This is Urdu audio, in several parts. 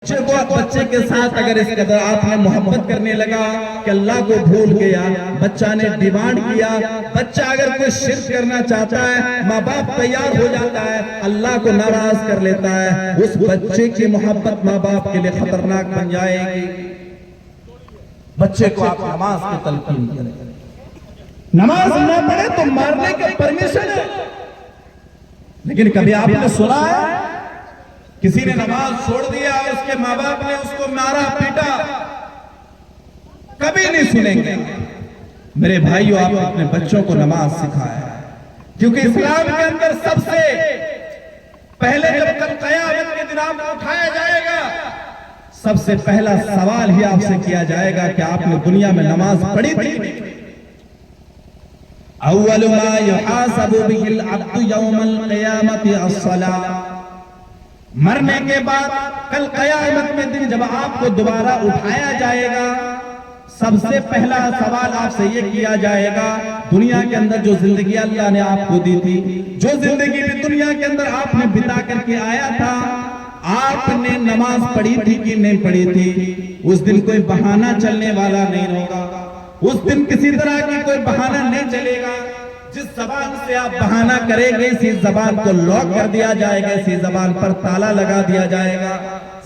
بچے کے ساتھ اگر اس قدر آپ نے محبت کرنے لگا کہ اللہ کو بھول گیا، بچہ نے ڈیمانڈ کیا، بچہ اگر کوئی شرک کرنا چاہتا ہے ماں باپ تیار ہو جاتا ہے، اللہ کو ناراض کر لیتا ہے، اس بچے کی محبت ماں باپ کے لیے خطرناک بن جائے گی۔ بچے کو آپ نماز کی تلقین کریں، نماز نہ پڑھے تو مارنے کا پرمیشن ہے، لیکن کبھی آپ نے سنا ہے کسی نے نماز چھوڑ دیا، اس کے ماں باپ نے اس کو مارا پیٹا؟ کبھی نہیں سنیں گے۔ میرے بھائیو، آپ اپنے بچوں کو نماز سکھائیں، کیونکہ اسلام کے اندر سب سے پہلے جب کل قیامت کے دن آپ کو اٹھایا جائے گا، سب سے پہلا سوال ہی آپ سے کیا جائے گا کہ آپ نے دنیا میں نماز پڑھی تھی؟ اول ما یحاسب به العبد یوم القیامت الصلاۃ۔ مرنے کے بعد کل قیامت میں دن جب آپ کو دوبارہ اٹھایا جائے گا، سب سے پہلا سوال آپ سے یہ کیا جائے گا، دنیا کے اندر جو زندگی اللہ نے آپ کو دی تھی، جو زندگی بھی دنیا کے اندر آپ نے بتا کر کے آیا تھا، آپ نے نماز پڑھی تھی کہ نہیں پڑھی تھی؟ اس دن کوئی بہانہ چلنے والا نہیں ہوگا، اس دن کسی طرح کی کوئی بہانہ نہیں چلے گا۔ جس زبان سے آپ بہانہ کریں گے اسی زبان کو لاک کر دیا جائے گا، اسی زبان پر تالا لگا دیا جائے گا،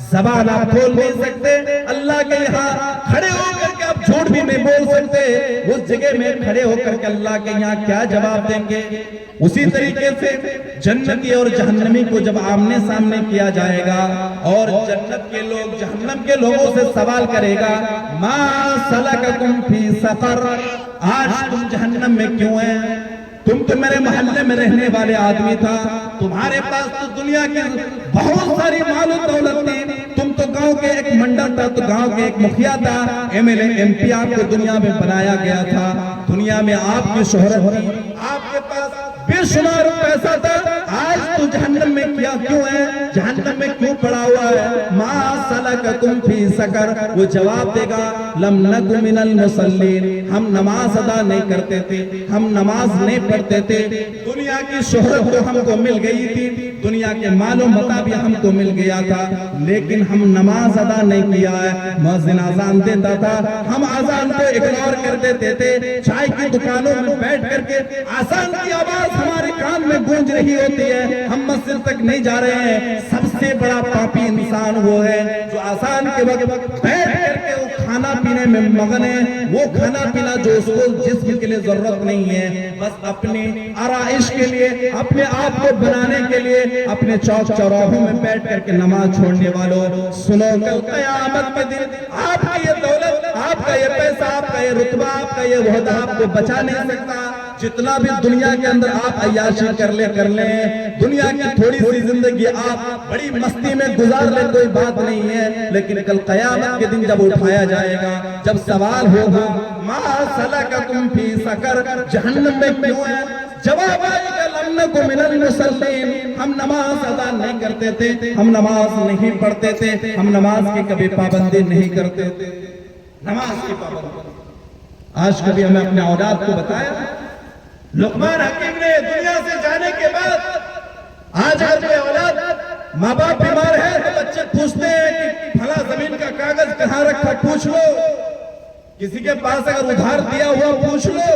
زبان آپ کھول نہیں سکتے۔ اللہ کے یہاں کھڑے ہو کر کے آپ جھوٹ بھی نہیں بول سکتے، اس جگہ میں کھڑے ہو کر کے اللہ کے یہاں کیا جواب دیں گے؟ اسی طریقے سے جنتی اور جہنمی کو جب آمنے سامنے کیا جائے گا اور جنت کے لوگ جہنم کے لوگوں سے سوال کرے گا، ما سلککم فی سقر، آج تم جہنم میں کیوں ہیں؟ تم تو میرے محلے میں رہنے والے آدمی تھا، تمہارے پاس تو دنیا کی بہت ساری مال و دولت تھی، تم تو گاؤں کے ایک منڈل تھا، تو گاؤں کے ایک مکھیا تھا، M L A M P آپ کو دنیا میں بنایا گیا تھا، دنیا میں آپ کی شہرت تھی، آپ کے پاس بے شمار پیسہ تھا، آج تو جہنم میں کیوں ہے؟ جہنم میں کیوں پڑا ہوا ہے؟ ما سلککم فی سقر، وہ جواب دے گا، لم نک من المصلین، ہم نماز ادا نہیں کرتے تھے، ہم نماز نہیں پڑھتے تھے، دنیا کی شہرت تو ہم کو مل گئی تھی، دنیا کے مال و متاع بھی ہم کو مل گیا تھا، لیکن ہم نماز ادا نہیں کیا ہے۔ مؤذن اذان دیتا تھا، ہم اذان کو اگنور کر دیتے تھے، چائے کی دکانوں میں بیٹھ کر کے اذان کی آواز ہمارے کان میں گونج رہی ہوتی ہے، ہم مسجد تک نہیں جا رہے ہیں۔ سب سے بڑا پاپی انسان وہ ہے جو اذان کے وقت بیٹھ کر کے وہ کھانا پینے میں مگن ہے، وہ کھانا پینا جو اس کو جسم کے لیے ضرورت نہیں ہے، بس اپنے آرائش کے لیے، اپنے آپ کو بنانے کے لیے، اپنے چوک چوراہوں میں بیٹھ کر کے نماز چھوڑنے والوں، سنو کل قیامت کے دن آپ کی یہ دولت، آپ کا یہ پیسہ، آپ کا یہ رتبہ، آپ کا یہ عہدہ آپ کو بچا نہیں سکتا۔ جتنا بھی دنیا کے اندر آپ عیاشی کر لیں، دنیا کی تھوڑی سی زندگی آپ بڑی مستی میں گزار لیں، کوئی بات نہیں ہے، لیکن کل قیامت کے دن جب اٹھایا جائے گا، جب سوال ہوگا ما سلککم فی سقر، جہنم میں کیوں ہے؟ جواب آئے گا لم نک من المصلین، ہم نماز ادا نہیں کرتے تھے، ہم نماز نہیں پڑھتے تھے، ہم نماز کی کبھی پابندی نہیں کرتے تھے، نماز کی پابندی۔ آج کبھی ہمیں اپنے اولاد کو بتایا؟ لقمان حکیم نے دنیا سے جانے کے بعد آج اگر کوئی اولاد ماں باپ بیمار ہے تو بچے پوچھتے ہیں کہ پھلا زمین کا کاغذ کہاں رکھا، پوچھ لو، کسی کے پاس اگر ادھار دیا ہوا پوچھ لو،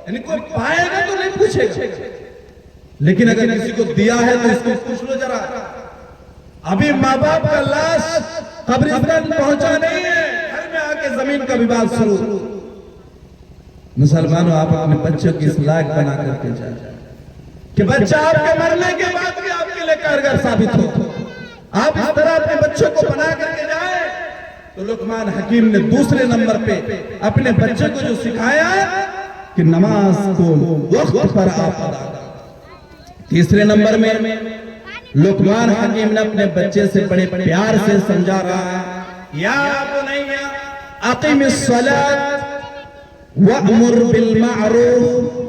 یعنی کوئی پائے گا تو نہیں پوچھے گا، لیکن اگر کسی کو دیا ہے تو اس کو پوچھ لو ذرا۔ ابھی ماں باپ کا لاش قبرستان پہنچا نہیں ہے، گھر میں آ کے زمین کا وواد شروع۔ مسلمانوں، آپ اپنے بچوں کی اس لائق بنا کر کے جائیں کہ بچہ آپ کے مرنے کے بعد بھی آپ کے لئے کارگر ثابت ہو۔ آپ اس طرح اپنے بچوں کو بنا کر کے جائیں تو لقمان حکیم نے دوسرے نمبر پہ اپنے بچے کو جو سکھایا کہ نماز کو وقت پر آپ ادا کریں۔ تیسرے نمبر میں لقمان حکیم نے اپنے بچے سے بڑے پیار سے سمجھا رہا ہے، یا بنی اقم الصلاۃ وَأْمُرْ بِالْمَعْرُوفِ،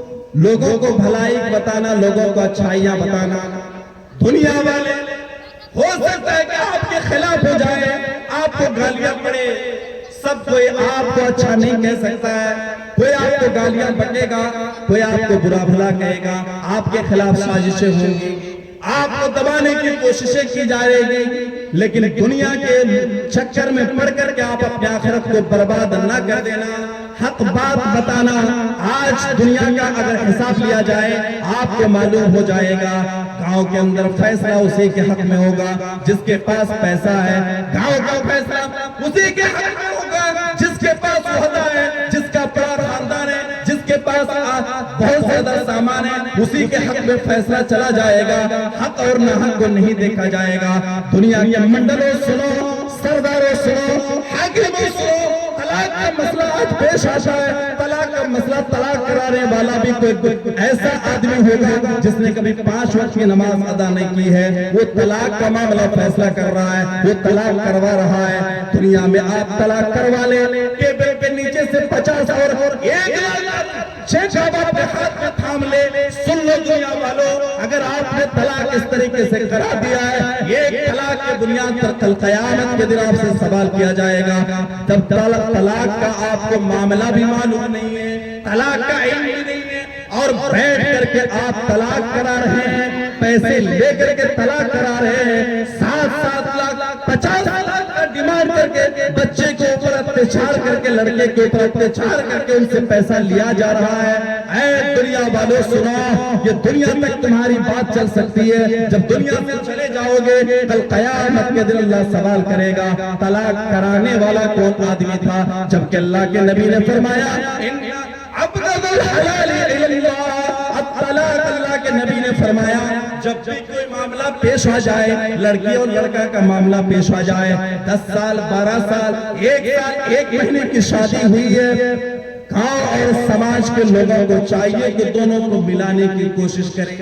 لوگوں کو بھلائی بتانا، لوگوں کو اچھائیاں بتانا۔ دنیا والے ہو سکتا ہے کہ آپ کے خلاف ہو جائے، آپ کو گالیاں پڑے، سب کوئی آپ کو اچھا نہیں کہہ سکتا ہے، کوئی آپ کو گالیاں بکے گا، کوئی آپ کو برا بھلا کہے گا، آپ کے خلاف سازشیں ہوں گی، آپ کو دبانے کی کوششیں کی جا رہی گی، لیکن دنیا کے چکر میں پڑ کر کے آپ اپنے آخرت کو برباد نہ کر دینا، حق بات بتانا۔ آج دنیا کا اگر حساب لیا جائے آپ کو معلوم ہو جائے گا گاؤں کے اندر فیصلہ اسی کے حق میں ہوگا جس کے پاس پیسہ ہے، گاؤں کا فیصلہ اسی کے حق میں ہوگا جس کے پاس عہدہ ہے، جس کا بڑا خاندان ہے، جس کے پاس بہت زیادہ سامان ہے، اسی کے حق میں فیصلہ چلا جائے گا، حق اور ناحق کو نہیں دیکھا جائے گا۔ دنیا کے منڈلوں سنو، سرداروں سنو، حاکموں سنو، طلاق کا مسئلہ آج پیش آتا ہے۔ طلاق کا مسئلہ، طلاق کرانے والا بھی کوئی ایسا آدمی ہوگا جس نے کبھی 5 وقت کی نماز ادا نہیں کی ہے، وہ طلاق کا معاملہ فیصلہ کر رہا ہے، وہ طلاق کروا رہا ہے۔ دنیا میں آپ طلاق کروا لیں، ٹیبل کے نیچے سے 50 اور 1 لاکھ چیک آپ اپنے ہاتھ میں تھام لے۔ سن لو دنیا والوں، اگر آپ نے طلاق اس طریقے سے کرا دیا ہے، یہ طلاق کی بنیاد پر کل قیامت کے دن آپ سے سوال کیا جائے گا۔ جب طلاق کا آپ کو معاملہ بھی معلوم نہیں ہے، طلاق کا علم بھی نہیں ہے، اور بیٹھ کر کے آپ طلاق کرا رہے ہیں، پیسے لے کر کے طلاق کرا رہے ہیں، 7 لاکھ 50 لاکھ کا ڈیمانڈ کر کے بچے کے اوپر اتیاچار کر کے، لڑکے کے اوپر اتیاچار کر کے ان سے پیسہ لیا جا رہا ہے۔ اے دنیا والوں سنو، یہ دنیا تک تمہاری بات چل سکتی ہے، جب دنیا سے چلے جاؤ گے کل قیامت کے دن اللہ سوال کرے گا طلاق کرانے والا کون آدمی تھا، جبکہ اللہ کے نبی نے فرمایا ابغض الحلال الی اللہ، الطلاق، اللہ کے نبی نے فرمایا جب بھی کوئی معاملہ پیش آ جائے، لڑکی اور لڑکا کا معاملہ پیش آ جائے، 10 سال 12 سال 1 سال 1 مہینے کی شادی ہوئی ہے، گاؤں اور سماج کے لوگوں کو چاہیے کہ دونوں کو ملانے کی کوشش کریں،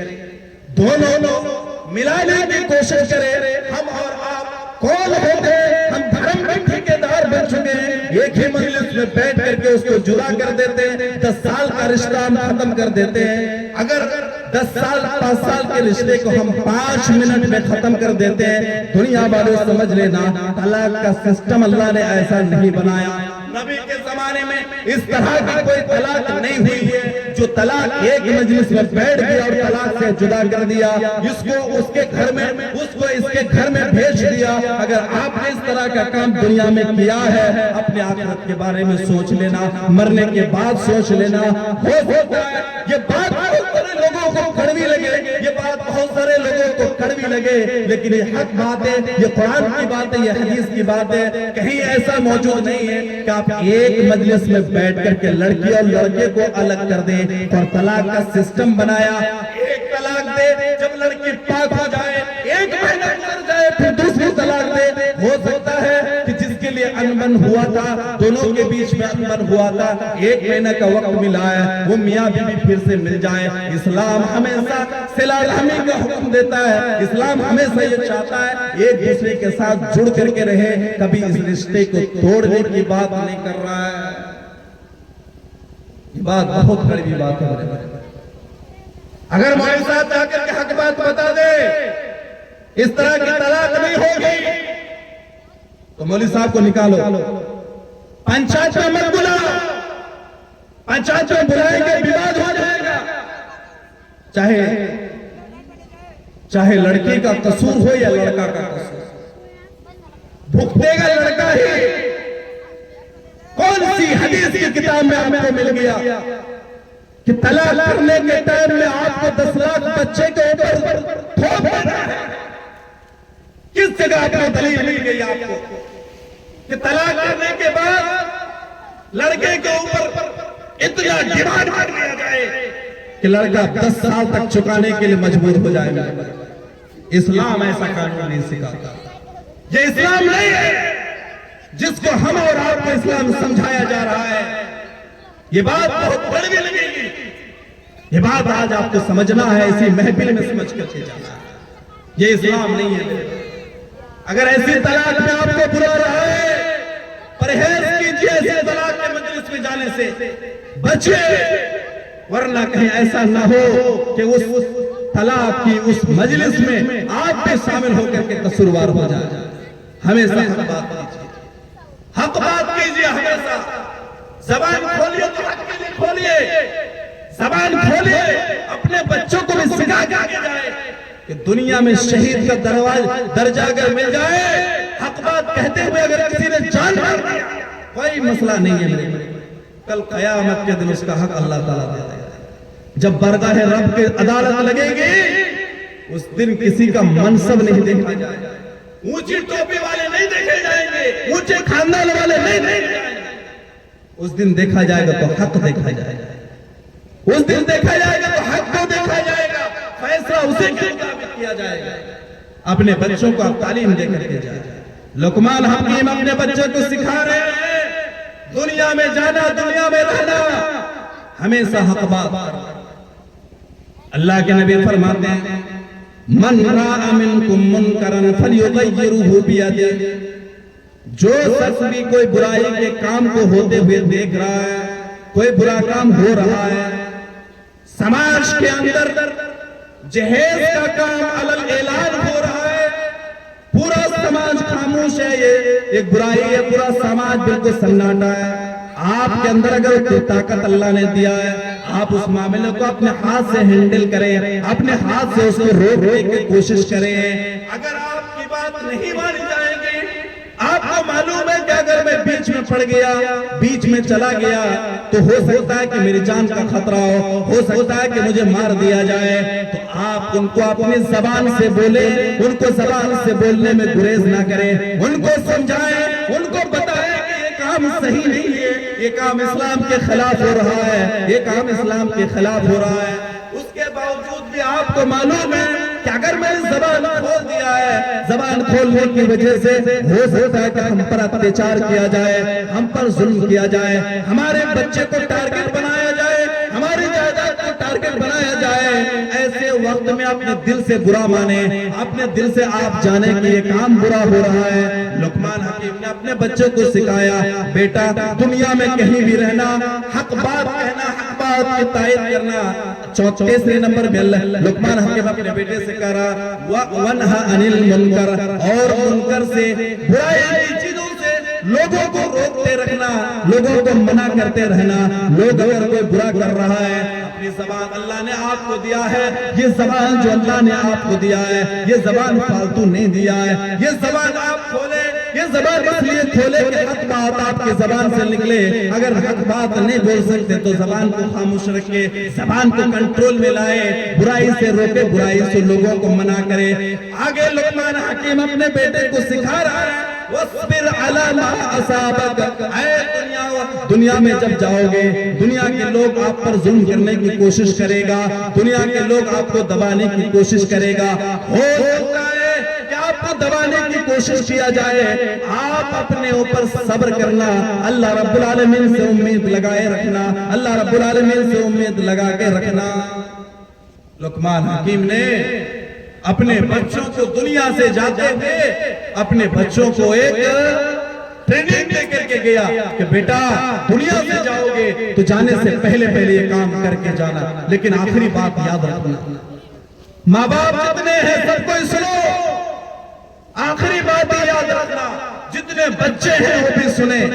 دونوں کو ملانے کی کوشش کریں۔ ہم اور آپ کون ہوتے ہیں؟ ہم دھرم کے ٹھیکیدار بن چکے ہیں، ایک ہی مجلس میں بیٹھ کر کے اس کو جدا کر دیتے ہیں، 10 سال کا رشتہ ہم ختم کر دیتے ہیں۔ اگر 10 سال 5 سال کے رشتے کو ہم 5 منٹ میں ختم کر دیتے ہیں، دنیا والوں سمجھ لینا طلاق کا سسٹم اللہ نے ایسا نہیں بنایا۔ نبی کے زمانے میں اس طرح کی کوئی طلاق نہیں ہوئی ہے، جو طلاق ایک مجلس میں بیٹھ گیا اور طلاق سے جدا کر دیا، اس کو اس کے گھر میں، اس کو اس کے گھر میں بھیج دیا۔ اگر آپ نے اس طرح کا کام دنیا میں کیا ہے، اپنے آخرت کے بارے میں سوچ لینا، مرنے کے بعد سوچ لینا۔ ہو سکتا ہے یہ بات بہت سارے لوگوں کو کڑوی لگے، یہ بات بہت سارے لوگوں کو کڑوی لگے، لیکن یہ حق بات ہے، یہ قرآن کی بات ہے، یہ حدیث کی بات ہے۔ کہیں ایسا موجود نہیں ہے کہ آپ ایک مجلس میں بیٹھ کر کے لڑکی اور لڑکے کو الگ کر دیں اور طلاق کا سسٹم بنایا۔ ایک طلاق دے، جب لڑکی پاک ہو جائے، 1 مہینہ گزر جائے، پھر دوسری طلاق دے۔ ہو سکتا ہے کہ جس کے لیے انبن ہوا تھا، دونوں کے بیچ میں انبن ہوا تھا، 1 مہینہ کا وقت ملا ہے، وہ میاں بیوی پھر سے مل جائے۔ اسلام ہمیشہ صلہ رحمی کا حکم دیتا ہے، اسلام ہمیشہ یہ چاہتا ہے ایک دوسرے کے ساتھ جڑ کر کے رہے، کبھی اس رشتے کو توڑنے کی بات نہیں کر رہا ہے۔ یہ بات بہت کڑوی بات ہے۔ اگر مولوی صاحب جا کر کے حق بات بتا دے اس طرح کی طلاق نہیں ہوگی تو مولوی صاحب کو نکالو، پنچایت میں مت بلاؤ، پنچایت میں بلائیں گے وواد ہو جائے گا۔ چاہے لڑکی کا قصور ہو یا لڑکا کا قصور، بھگتے گا لڑکا ہی۔ کون سی حدیث کی کتاب میں آپ کو مل گیا کہ طلاق کرنے کے ٹائم میں آپ کو 10 لاکھ بچے کے اوپر تھوپ دینا ہے؟ کس جگہ آپ کو دلیل مل گئی آپ کو کہ طلاق کرنے کے بعد لڑکے کے اوپر اتنا ڈیمانڈ کر دیا جائے کہ لڑکا 10 سال تک چکانے کے لیے مجبور ہو جائے گا؟ اسلام ایسا قانون نہیں سکھاتا، یہ اسلام نہیں ہے جس کو ہم اور آپ کو اسلام سمجھایا جا رہا ہے۔ یہ بات بہت بڑی لگے گی، یہ بات آج آپ کو سمجھنا ہے، اسی محفل میں سمجھ کر کے جانا ہے، یہ اسلام نہیں ہے۔ اگر ایسی طلاق میں آپ کو بلا رہا ہے، پرہیز کیجئے ایسی طلاق کے مجلس میں جانے سے بچے، ورنہ کہیں ایسا نہ ہو کہ اس طلاق کی اس مجلس میں آپ بھی شامل ہو کر کے قصوروار ہو جائے۔ ہمیشہ حق بات کیجئے، حق بات کیجئے، ہمیشہ زبان کھولیے تو حق کے لیے کھولیے، زبان کھولیے، اپنے بچوں کو بھی سکھا کے جائے کہ دنیا میں شہید کا درجہ اگر مل جائے، حق بات کہتے ہوئے اگر کسی نے جان مار دیا، کوئی مسئلہ نہیں ہے میرے بھائی، کل قیامت کے دن اس کا حق اللہ تعالیٰ دے دے گا۔ جب بارگاہ رب کے عدالت لگے گی، اس دن کسی کا منصب نہیں دیکھا جائے گا، اونچی ٹوپی والے نہیں دیکھے جائیں گے، اونچے خاندان والے نہیں دیکھے جائیں گے۔ اس دن دیکھا جائے گا تو حق دیکھا جائے گا، اس دن دیکھا جائے گا تو حق کو دیکھا جائے گا، فیصلہ اسے کے مطابق کیا جائے گا۔ اپنے بچوں کو آپ تعلیم دے کر کے جائے۔ لقمان حکیم اپنے بچوں کو سکھا رہے ہیں، دنیا میں جانا، دنیا میں رہنا، ہمیشہ حق بات۔ اللہ کے نبی فرماتے ہیں، من راء منکم منکرا فلیغیرہ بیدہ، جو شخص بھی کوئی برائی کے کام کو ہوتے ہوئے دیکھ رہا ہے، کوئی برا کام ہو رہا ہے، سماج کے اندر جہیز کا کام علل اعلان ہو رہا ہے، پورا سماج خاموش ہے، یہ ایک برائی ہے، پورا سماج بالکل سناٹا ہے۔ آپ کے اندر اگر کوئی طاقت اللہ نے دیا ہے، آپ اس معاملے کو اپنے ہاتھ سے ہینڈل کریں، اپنے ہاتھ سے اس کو روکنے کی کوشش کریں۔ اگر آپ کی بات نہیں مانی جائے گی، آپ کو معلوم ہے کہ اگر میں بیچ میں پڑ گیا، بیچ میں چلا گیا، تو ہو سکتا ہے کہ میری جان کا خطرہ ہو سکتا ہے کہ مجھے مار دیا جائے، تو آپ ان کو اپنی زبان سے بولیں، ان کو زبان سے بولنے میں گریز نہ کریں، ان کو سمجھائیں، ان کو بتائیں کہ یہ کام صحیح نہیں ہے، یہ کام اسلام کے خلاف ہو رہا ہے، یہ کام اسلام کے خلاف ہو رہا ہے۔ اس کے باوجود بھی آپ کو معلوم ہے کہ اگر میں نے زبان کھول دیا ہے، زبان کھولنے کی وجہ سے ہو سکتا ہے کہ ہم پر اتیاچار کیا جائے، ہم پر ظلم کیا جائے، ہمارے بچے کو ٹارگٹ بنایا جائے، ہماری جائیداد کو ٹارگٹ بنایا جائے۔ ایسے وقت میں اپنے دل سے برا مانے، اپنے دل سے آپ جانے کہ یہ کام برا ہو رہا ہے۔ لقمان حکیم نے اپنے بچوں کو سکھایا، بیٹا دنیا میں کہیں بھی رہنا، حق بات کہنا، حق بات کی تائید کرنا۔ تیسرے نمبر پہ لقمان حکیم اپنے بیٹے سے کہہ رہا، وَوَنْهَا عَنِ الْمُنْكَرِ، اور منکر سے، برائی کی چیزوں سے لوگوں کو روکتے رکھنا، لوگوں کو منع کرتے رہنا۔ لوگ اگر کوئی برا کر رہا ہے، اپنی زبان اللہ نے آپ کو دیا ہے، یہ زبان جو اللہ نے آپ کو دیا ہے، یہ زبان فالتو نہیں دیا ہے، یہ زبان آپ کھولے، یہ زبان اس لیے کھولے کہ حق بات آپ کی زبان سے نکلے۔ اگر حق بات نہیں بول سکتے تو زبان کو خاموش رکھے، زبان کو کنٹرول میں لائے، برائی سے روکے، برائی سے لوگوں کو منع کرے۔ آگے لقمان حکیم اپنے بیٹے کو سکھا رہا ہے، وَاصْبِرْ عَلَى مَا أَصَابَكَ، اے دنیا میں جب جاؤ گے، دنیا کے لوگ آپ پر ظلم کرنے کی کوشش کرے گا، دنیا کے لوگ آپ کو دبانے کی کوشش کرے گا، ہو سکتا ہے کہ آپ کو دبانے کی کوشش کیا جائے، آپ اپنے اوپر صبر کرنا، اللہ رب العالمین سے امید لگائے رکھنا، اللہ رب العالمین سے امید لگا کے رکھنا۔ لقمان حکیم نے اپنے بچوں کو دنیا سے جاتے ہوئے اپنے بچوں کو ایک ٹریننگ دے کر کے گیا کہ بیٹا دنیا سے جاؤ گے تو جانے سے پہلے یہ کام کر کے جانا، لیکن آخری بات یاد رکھنا، ماں باپ جتنے ہیں سب کو سنو، آخری بات یاد رکھنا، جتنے بچے ہیں وہ بھی سنیں۔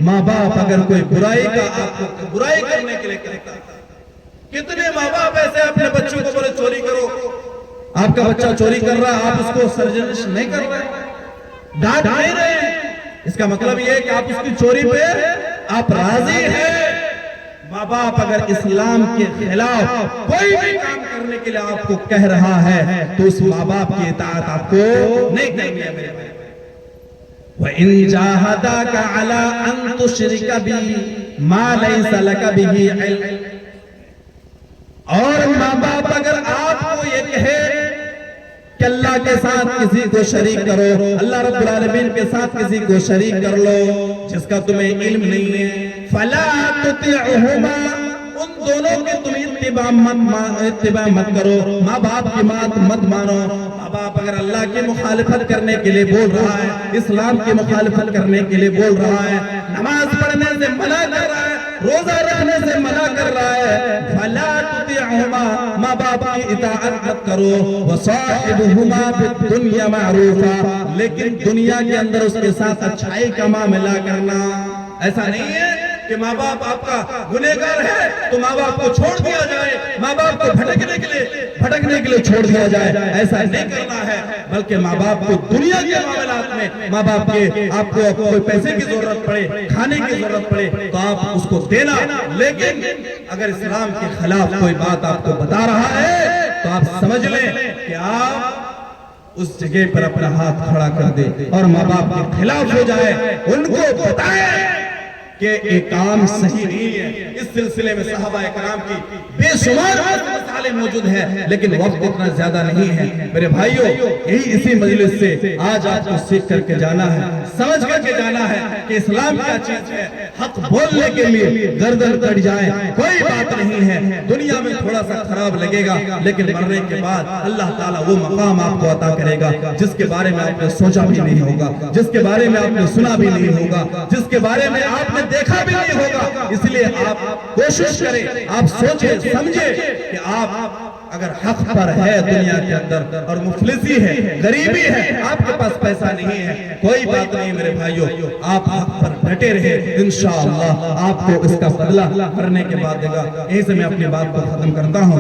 ماں باپ اگر کوئی برائی کا آپ کو برائی کرنے کے لیے کہتا، کتنے ماں باپ ایسے اپنے بچوں کو بولے چوری کرو، آپ کا بچہ چوری کر رہا ہے، آپ اس کو سرزنش نہیں کر رہے، ڈانٹ نہیں رہے، اس کا مطلب یہ ہے کہ آپ اس کی چوری پہ آپ راضی ہیں۔ ماں باپ اگر اسلام کے خلاف کوئی بھی کام کرنے کے لیے آپ کو کہہ رہا ہے تو اس ماں باپ کی اطاعت آپ کو نہیں کرنی ہے میرے بھائی۔ وَإِن جَاهَدَاكَ عَلَىٰ أَن تُشْرِكَ بِي مَا لَيْسَ لَكَ بِهِ عِلْمٌ، اور ماں باپ اگر آپ کو یہ کہے کہ اللہ کے ساتھ کسی کو شریک کرو، اللہ رب العالمین کے ساتھ کسی کو شریک کر لو جس کا تمہیں علم نہیں ہے، فَلَا تُطِعْهُمَا، ان دونوں کے تم اتباع مت کرو، ماں باپ کی بات مت مانو۔ ماں باپ اگر اللہ کی مخالفت کرنے کے لیے بول رہا ہے، اسلام کی مخالفت کرنے کے لیے بول رہا ہے، نماز پڑھنے سے منع کر رہا ہے، روزہ رکھنے سے منع کر رہا ہے، فَلَا تُطِعْهُمَا، ماں باپ کی اطاعت مت کرو، وَصَاحِبْهُمَا فِي الدُّنْيَا مَعْرُوفًا، لیکن دنیا کے اندر اس کے ساتھ اچھائی کا معاملہ کرنا۔ ایسا نہیں ہے کہ ماں باپ آپ کا گنہگار ہے تو ماں باپ کو چھوڑ دیا جائے، ماں باپ کو بھٹکنے کے لیے چھوڑ دیا جائے، ایسا نہیں کرنا ہے، بلکہ ماں باپ کو دنیا کے معاملات میں ماں باپ کے آپ کو کوئی پیسے کی ضرورت پڑے، کھانے کی ضرورت پڑے تو آپ اس کو دینا، لیکن اگر اسلام کے خلاف کوئی بات آپ کو بتا رہا ہے تو آپ سمجھ لیں کہ آپ اس جگہ پر اپنا ہاتھ کھڑا کر دیں اور ماں باپ کے خلاف ہو جائے، ان کو بتائیں کہ ایک کام صحیح نہیں ہے۔ اس سلسلے میں صحابہ کرام کی بے شمار مسائل موجود ہیں، لیکن وقت اتنا زیادہ نہیں ہے میرے بھائیوں، یہی اسی مجلس سے آج آپ کو سیکھ کر کے جانا ہے، سمجھ کر کے جانا ہے کہ اسلام کیا چیز ہے۔ حق بولنے کے لیے گردن کٹ جائے کوئی بات نہیں ہے، دنیا میں تھوڑا سا خراب لگے گا، لیکن مرنے کے بعد اللہ تعالیٰ وہ مقام آپ کو عطا کرے گا جس کے بارے میں آپ نے سوچا بھی نہیں ہوگا، جس کے بارے میں آپ نے سنا بھی نہیں ہوگا، جس کے بارے میں آپ نے دیکھا بھی نہیں ہوگا۔ اس لیے آپ کوشش کریں، آپ سوچیں سمجھیں کہ آپ اگر حق پر ہے دنیا کے اندر اور مفلسی ہے، غریبی ہے، آپ کے پاس پیسہ نہیں ہے، کوئی بات نہیں میرے بھائیوں، آپ حق پر ڈٹے رہے، انشاءاللہ آپ کو اس کا بدلہ کرنے کے بعد دے گا۔ یہیں سے میں اپنی بات کو ختم کرتا ہوں۔